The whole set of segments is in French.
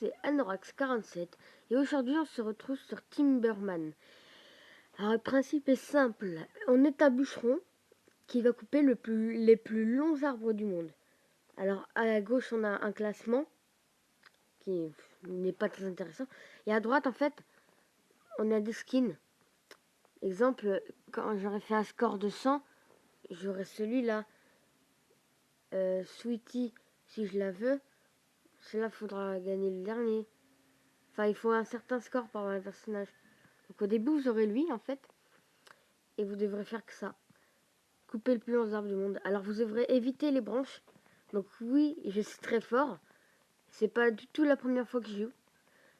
c'est Anorax47 et aujourd'hui on se retrouve sur Timberman. Alors le principe est simple, on est un bûcheron qui va couper les plus longs arbres du monde. Alors à la gauche on a un classement qui n'est pas très intéressant et à droite en fait on a des skins. Exemple, quand j'aurais fait un score de 100, j'aurais celui-là. Sweetie, si je la veux, celle-là faudra gagner le dernier. Enfin, il faut un certain score pour avoir un personnage. Donc au début, vous aurez lui, en fait. Et vous devrez faire que ça. Couper le plus long arbre du monde. Alors vous devrez éviter les branches. Donc oui, je suis très fort. C'est pas du tout la première fois que je joue.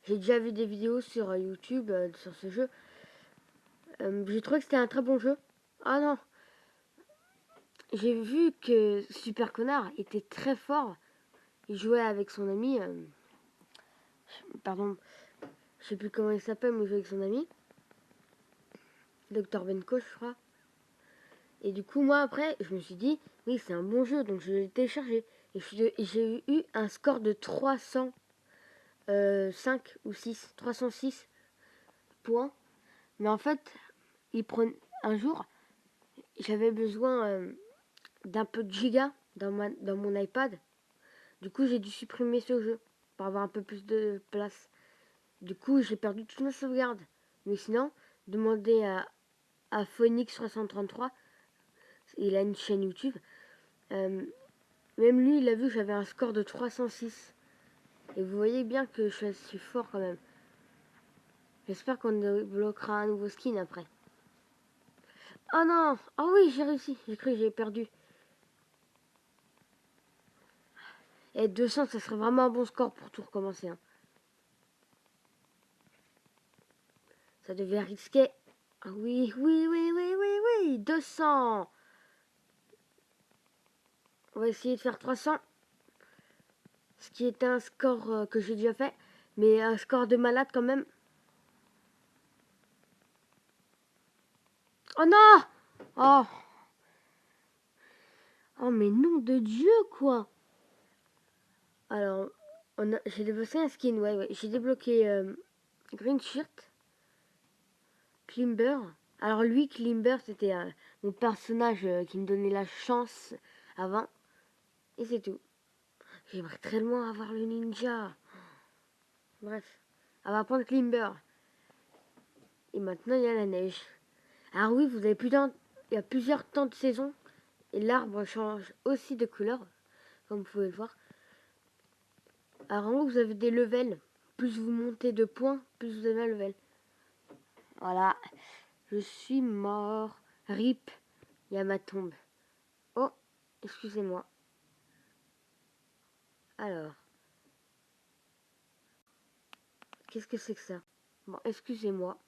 J'ai déjà vu des vidéos sur YouTube sur ce jeu. J'ai trouvé que c'était un très bon jeu. Ah non. J'ai vu que Super Connard était très fort. Il jouait avec son ami. Pardon, je sais plus comment il s'appelle, mais il jouait avec son ami. Dr Benko, je crois. Et du coup, moi, après, je me suis dit, oui, c'est un bon jeu, donc je l'ai téléchargé. Et j'ai eu un score de 305 ou 6, 306 points. Mais en fait, un jour, j'avais besoin d'un peu de giga dans mon iPad. Du coup, j'ai dû supprimer ce jeu pour avoir un peu plus de place. Du coup, j'ai perdu toute ma sauvegarde. Mais sinon, demandez à Phoenix333, il a une chaîne YouTube. Même lui, il a vu que j'avais un score de 306. Et vous voyez bien que je suis fort quand même. J'espère qu'on débloquera un nouveau skin après. Oh non! Oh oui, j'ai réussi. J'ai cru que j'avais perdu. Et 200, ça serait vraiment un bon score pour tout recommencer. Hein. Ça devient risqué. Ah oui, oui, oui, oui, oui, oui. 200. On va essayer de faire 300. Ce qui était un score que j'ai déjà fait. Mais un score de malade quand même. Oh non! Oh! Oh mais nom de Dieu quoi! Alors, j'ai débloqué un skin, ouais. J'ai débloqué Green Shirt, Climber. Alors lui, Climber, c'était mon personnage qui me donnait la chance avant. Et c'est tout. J'aimerais tellement avoir le ninja. Bref, on va prendre Climber. Et maintenant, il y a la neige. Alors oui, vous avez il y a plusieurs temps de saison. Et l'arbre change aussi de couleur, comme vous pouvez le voir. Alors en haut, vous avez des levels. Plus vous montez de points, plus vous avez un level. Voilà. Je suis mort. RIP. Il y a ma tombe. Oh, excusez-moi. Alors. Qu'est-ce que c'est que ça? Bon, excusez-moi.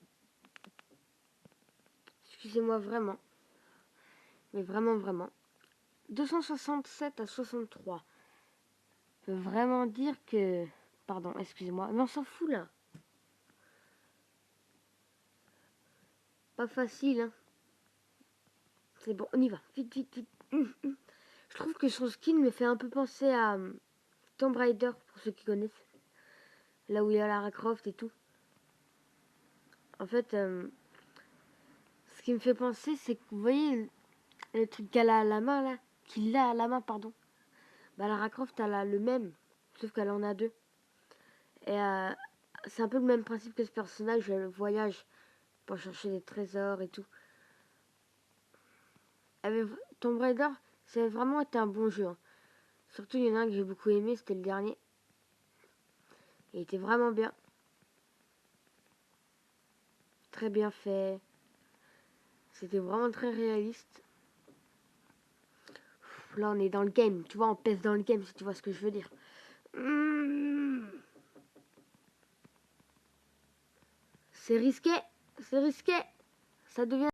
Excusez-moi vraiment. Mais vraiment, vraiment. 267 à 63. Ça veut vraiment dire que... Pardon, excusez-moi. Mais on s'en fout là. Pas facile, hein. C'est bon, on y va. Vite, vite, vite. Je trouve que son skin me fait un peu penser à Tomb Raider, pour ceux qui connaissent. Là où il y a Lara Croft et tout. En fait, ce qui me fait penser, c'est que vous voyez le truc qu'elle a à la main là, qu'il a à la main, pardon. Bah Lara Croft, elle a le même, sauf qu'elle en a deux. Et c'est un peu le même principe que ce personnage, elle voyage pour chercher des trésors et tout. Tomb Raider, c'est vraiment été un bon jeu. Hein. Surtout, il y en a un que j'ai beaucoup aimé, c'était le dernier. Il était vraiment bien. Très bien fait. C'était vraiment très réaliste. Là, on est dans le game. Tu vois, on pèse dans le game, si tu vois ce que je veux dire. C'est risqué. C'est risqué. Ça devient...